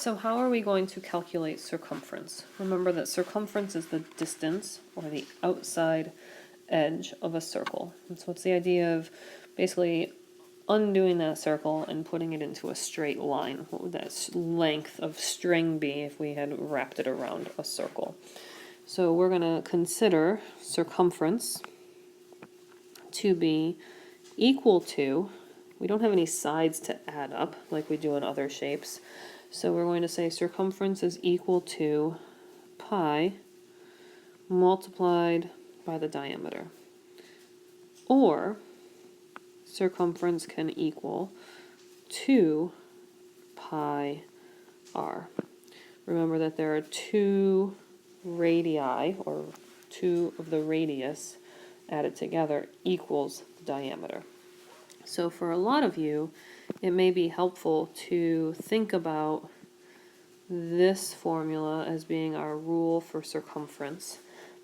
So how are we going to calculate circumference? Remember that circumference is the distance or the outside edge of a circle. And so what's the idea of basically undoing that circle and putting it into a straight line? What would that length of string be if we had wrapped it around a circle? So we're going to consider circumference to be equal to, we don't have any sides to add up like we do in other shapes, so we're going to say circumference is equal to pi multiplied by the diameter. Or circumference can equal 2 pi r. Remember that there are two radii, or 2 of the radius added together equals the diameter. So for a lot of you, it may be helpful to think about this formula as being our rule for circumference,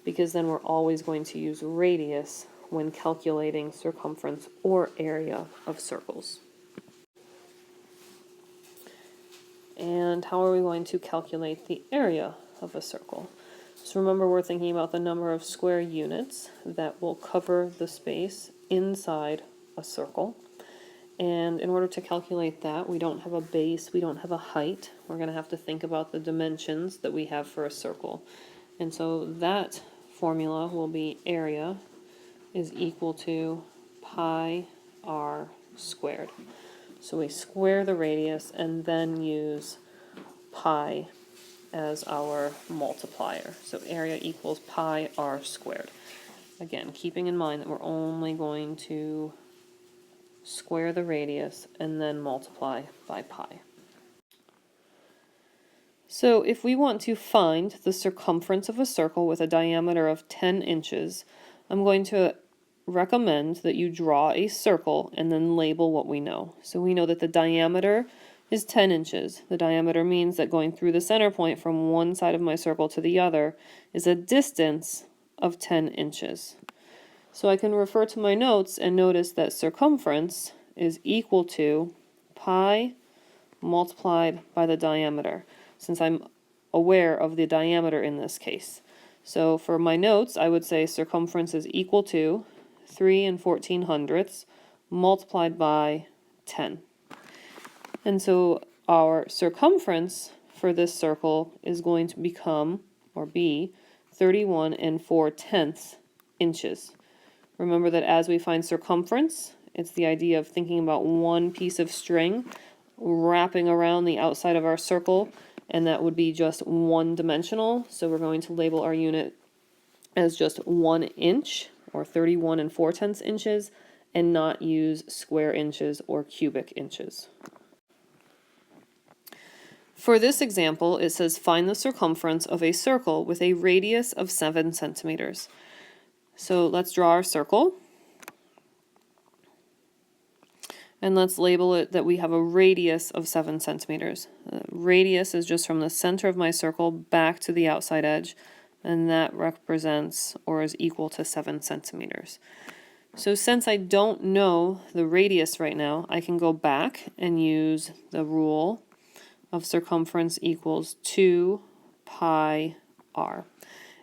because then we're always going to use radius when calculating circumference or area of circles. And how are we going to calculate the area of a circle? So remember, we're thinking about the number of square units that will cover the space inside a circle. And in order to calculate that, we don't have a base, we don't have a height. We're going to have to think about the dimensions that we have for a circle. And so that formula will be area is equal to pi r squared. So we square the radius and then use pi as our multiplier. So area equals pi r squared. Again, keeping in mind that we're only going to square the radius and then multiply by pi. So if we want to find the circumference of a circle with a diameter of 10 inches, I'm going to recommend that you draw a circle and then label what we know. So we know that the diameter is 10 inches. The diameter means that going through the center point from one side of my circle to the other is a distance of 10 inches. So I can refer to my notes and notice that circumference is equal to pi multiplied by the diameter, since I'm aware of the diameter in this case. So for my notes, I would say circumference is equal to 3 14/100 multiplied by 10. And so our circumference for this circle is going to become, or be, 31 4/10 inches. Remember that as we find circumference, it's the idea of thinking about one piece of string wrapping around the outside of our circle, and that would be just one dimensional. So we're going to label our unit as just 1 inch, or 31 4/10 inches, and not use square inches or cubic inches. For this example, it says find the circumference of a circle with a radius of 7 centimeters. So let's draw our circle, and let's label it that we have a radius of 7 centimeters. Radius is just from the center of my circle back to the outside edge, and that represents or is equal to 7 centimeters. So since I don't know the radius right now, I can go back and use the rule of circumference equals 2 pi r.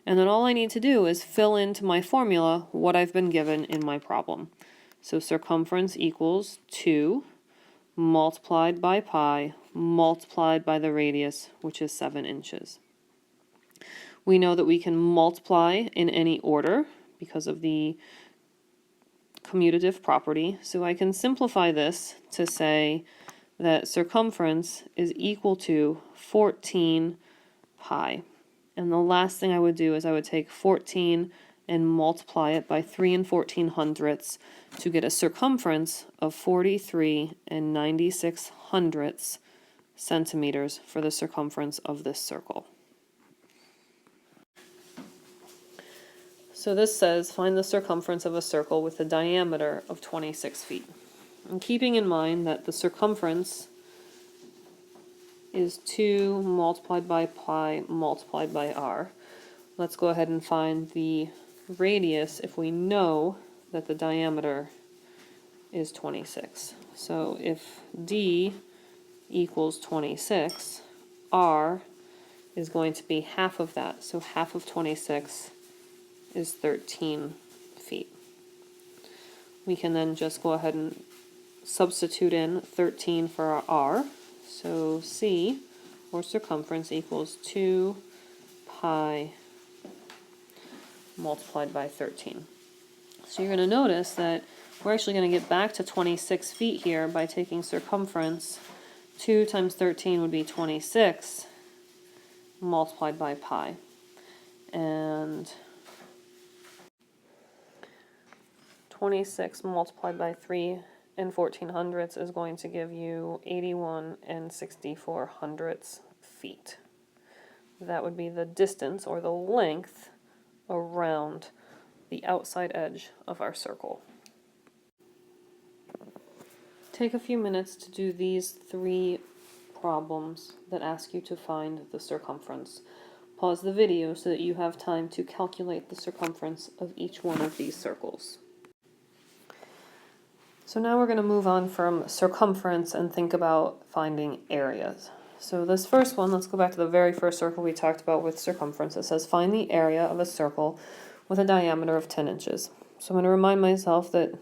And then all I need to do is fill into my formula what I've been given in my problem. So circumference equals 2 multiplied by pi multiplied by the radius, which is 7 inches. We know that we can multiply in any order because of the commutative property. So I can simplify this to say that circumference is equal to 14 pi. And the last thing I would do is I would take 14 and multiply it by 3 14/100 to get a circumference of 43 96/100 centimeters for the circumference of this circle. So this says find the circumference of a circle with a diameter of 26 feet. And keeping in mind that the circumference is 2 multiplied by pi multiplied by r, let's go ahead and find the radius if we know that the diameter is 26. So if d equals 26, R is going to be half of that. So half of 26 is 13 feet. We can then just go ahead and substitute in 13 for our R. So C, or circumference, equals 2 pi multiplied by 13. So you're going to notice that we're actually going to get back to 26 feet here by taking circumference. 2 times 13 would be 26 multiplied by pi. And 26 multiplied by 3 and 1400ths is going to give you 81 and 6400ths feet. That would be the distance or the length around the outside edge of our circle. Take a few minutes to do these 3 problems that ask you to find the circumference. Pause the video so that you have time to calculate the circumference of each one of these circles. So now we're going to move on from circumference and think about finding areas. So this first one, let's go back to the very first circle we talked about with circumference. It says find the area of a circle with a diameter of 10 inches. So I'm going to remind myself that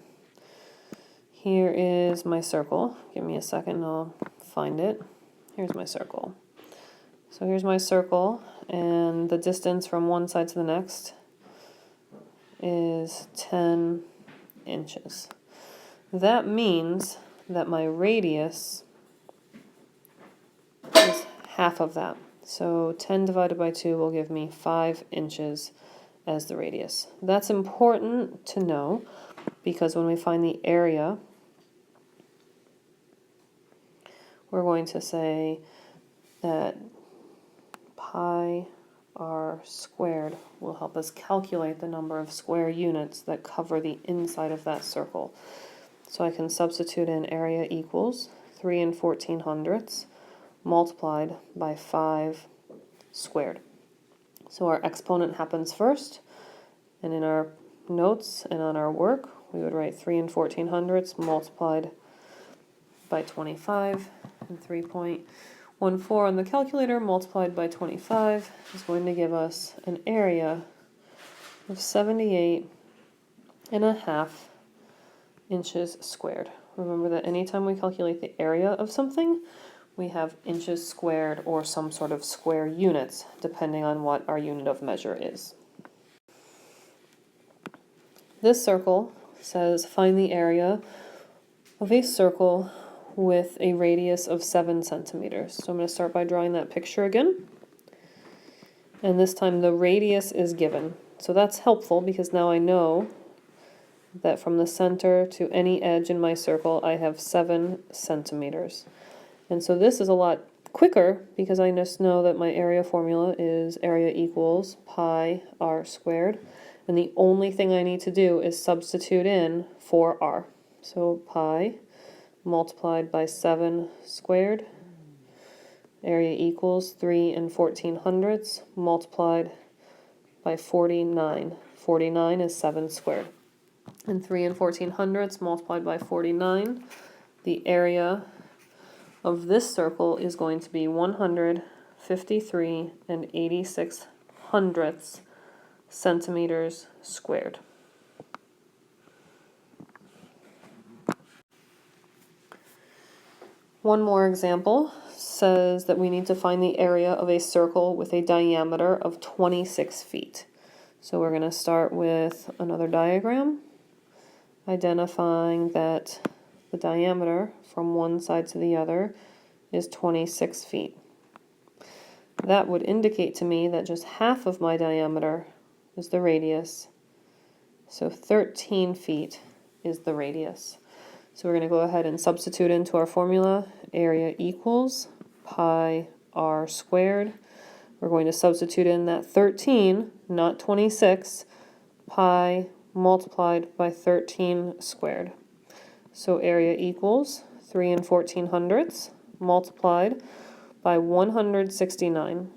here is my circle. Give me a second and I'll find it. Here's my circle. So here's my circle, and the distance from one side to the next is 10 inches. That means that my radius is half of that. So 10 divided by 2 will give me 5 inches as the radius. That's important to know because when we find the area, we're going to say that pi r squared will help us calculate the number of square units that cover the inside of that circle. So I can substitute in area equals 3 and 1400ths multiplied by 5 squared. So our exponent happens first, and in our notes and on our work, we would write 3 and 1400ths multiplied by 25, and 3.14 on the calculator multiplied by 25 is going to give us an area of 78.5 inches squared. Remember that anytime we calculate the area of something, we have inches squared or some sort of square units, depending on what our unit of measure is. This circle says find the area of a circle with a radius of 7 centimeters. So I'm going to start by drawing that picture again. And this time the radius is given. So that's helpful because now I know that from the center to any edge in my circle, I have 7 centimeters. And so this is a lot quicker because I just know that my area formula is area equals pi r squared. And the only thing I need to do is substitute in 4r. So pi multiplied by 7 squared. Area equals 3 and 1400ths multiplied by 49. 49 is 7 squared. And 3 and 1400ths multiplied by 49. The area of this circle is going to be 153 and 86 hundredths centimeters squared. One more example says that we need to find the area of a circle with a diameter of 26 feet. So we're going to start with another diagram, identifying that the diameter from one side to the other is 26 feet. That would indicate to me that just half of my diameter is the radius, so 13 feet is the radius. So we're going to go ahead and substitute into our formula. Area equals pi r squared. We're going to substitute in that 13, not 26, pi multiplied by 13 squared. So area equals 3 and 1400ths multiplied by 169,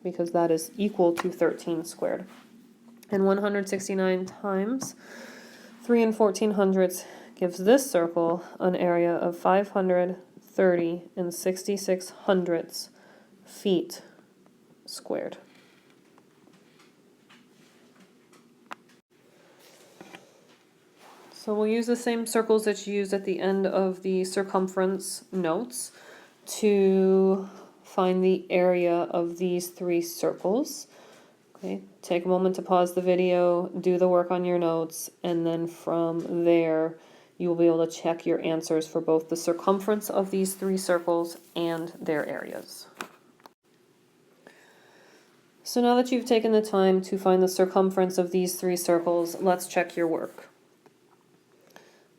because that is equal to 13 squared. And 169 times 3 and 1400ths gives this circle an area of 530 and 66 hundredths feet squared. So we'll use the same circles that you used at the end of the circumference notes to find the area of these three circles. Okay, take a moment to pause the video, do the work on your notes, and then from there you will be able to check your answers for both the circumference of these three circles and their areas. So now that you've taken the time to find the circumference of these three circles, let's check your work.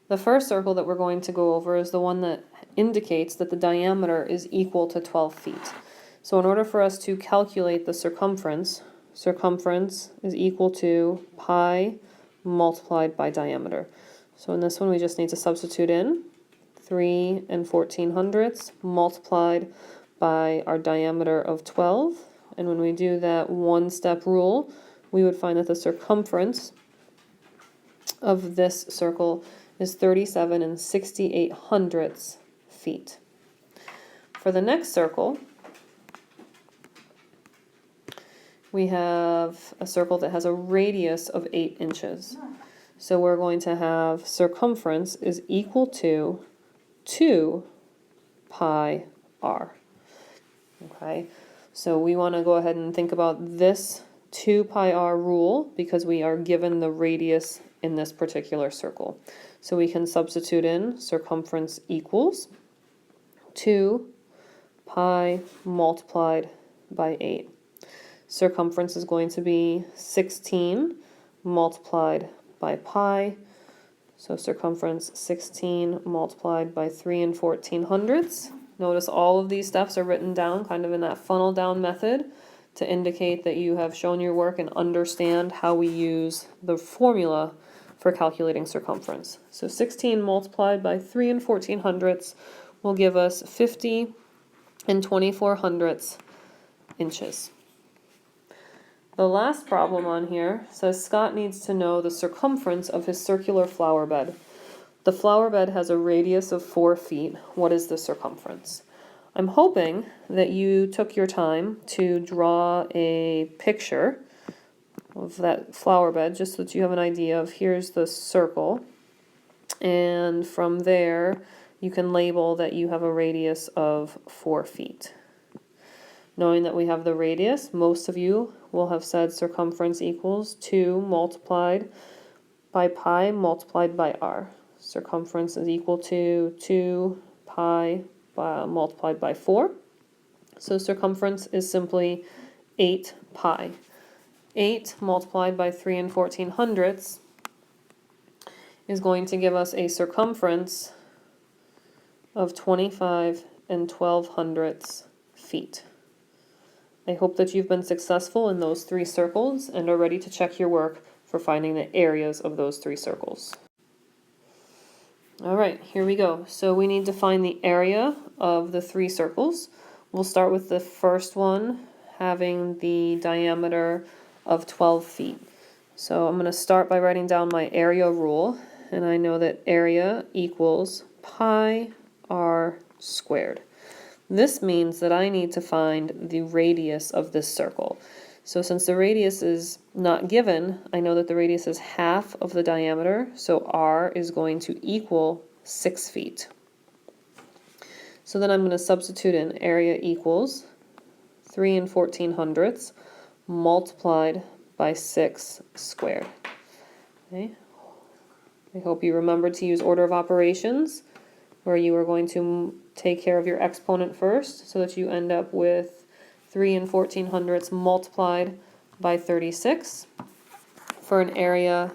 The first circle that we're going to go over is the one that indicates that the diameter is equal to 12 feet. So in order for us to calculate the circumference is equal to pi multiplied by diameter. So in this one we just need to substitute in 3 14/100 multiplied by our diameter of 12. And when we do that one-step rule, we would find that the circumference of this circle is 37 68/100 feet. For the next circle, we have a circle that has a radius of 8 inches. So we're going to have circumference is equal to 2 pi r. Okay, so we want to go ahead and think about this 2 pi r rule because we are given the radius in this particular circle. So we can substitute in circumference equals 2 pi multiplied by 8. Circumference is going to be 16 multiplied by pi. So circumference 16 multiplied by 3 14/100. Notice all of these steps are written down kind of in that funnel down method to indicate that you have shown your work and understand how we use the formula for calculating circumference. So 16 multiplied by 3 14/100 will give us 50 24/100 inches. The last problem on here says Scott needs to know the circumference of his circular flower bed. The flower bed has a radius of 4 feet. What is the circumference? I'm hoping that you took your time to draw a picture of that flower bed just so that you have an idea of here's the circle, and from there you can label that you have a radius of 4 feet. Knowing that we have the radius, most of you will have said circumference equals 2 multiplied by pi multiplied by r. Circumference is equal to 2 pi multiplied by 4. So circumference is simply 8 pi. 8 multiplied by 3 14/100 is going to give us a circumference of 25 12/100 feet. I hope that you've been successful in those three circles and are ready to check your work for finding the areas of those three circles. All right, here we go. So we need to find the area of the three circles. We'll start with the first one having the diameter of 12 feet. So I'm going to start by writing down my area rule, and I know that area equals pi r squared. This means that I need to find the radius of this circle. So since the radius is not given, I know that the radius is half of the diameter, so r is going to equal 6 feet. So then I'm going to substitute in area equals 3 14/100 multiplied by 6 squared. Okay. I hope you remembered to use order of operations, where you are going to take care of your exponent first so that you end up with 3 14/100 multiplied by 36 for an area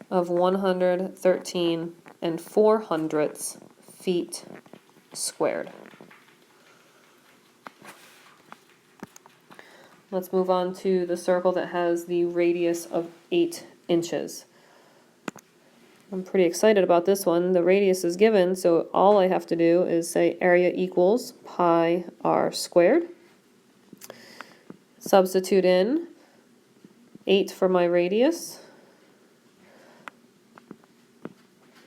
of 113 400 feet squared. Let's move on to the circle that has the radius of 8 inches. I'm pretty excited about this one. The radius is given, so all I have to do is say area equals pi r squared. Substitute in 8 for my radius.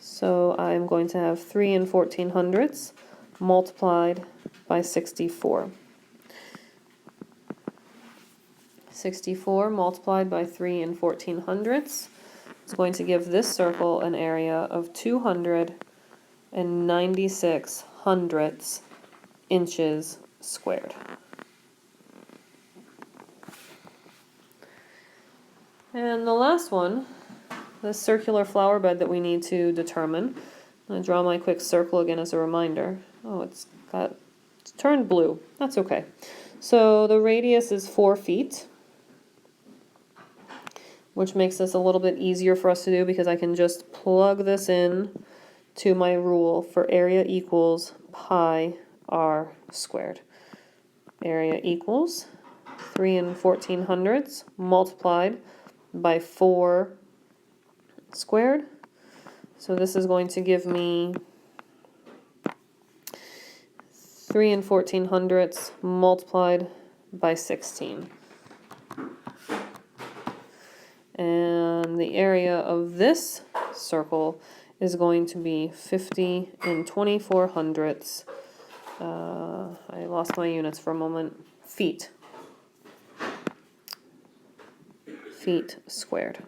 So I'm going to have 3 14/100 multiplied by 64. 64 multiplied by 3 and 1400ths is going to give this circle an area of 296 hundredths inches squared. And the last one, the circular flower bed that we need to determine. I'm going to draw my quick circle again as a reminder. Oh, it's turned blue. That's okay. So the radius is 4 feet, which makes this a little bit easier for us to do because I can just plug this in to my rule for area equals pi r squared. Area equals 3 and 1400ths multiplied by 4 squared. So this is going to give me 3 and 1400ths multiplied by 16. And the area of this circle is going to be 50 and 24 hundredths. I lost my units for a moment. Feet. Feet squared.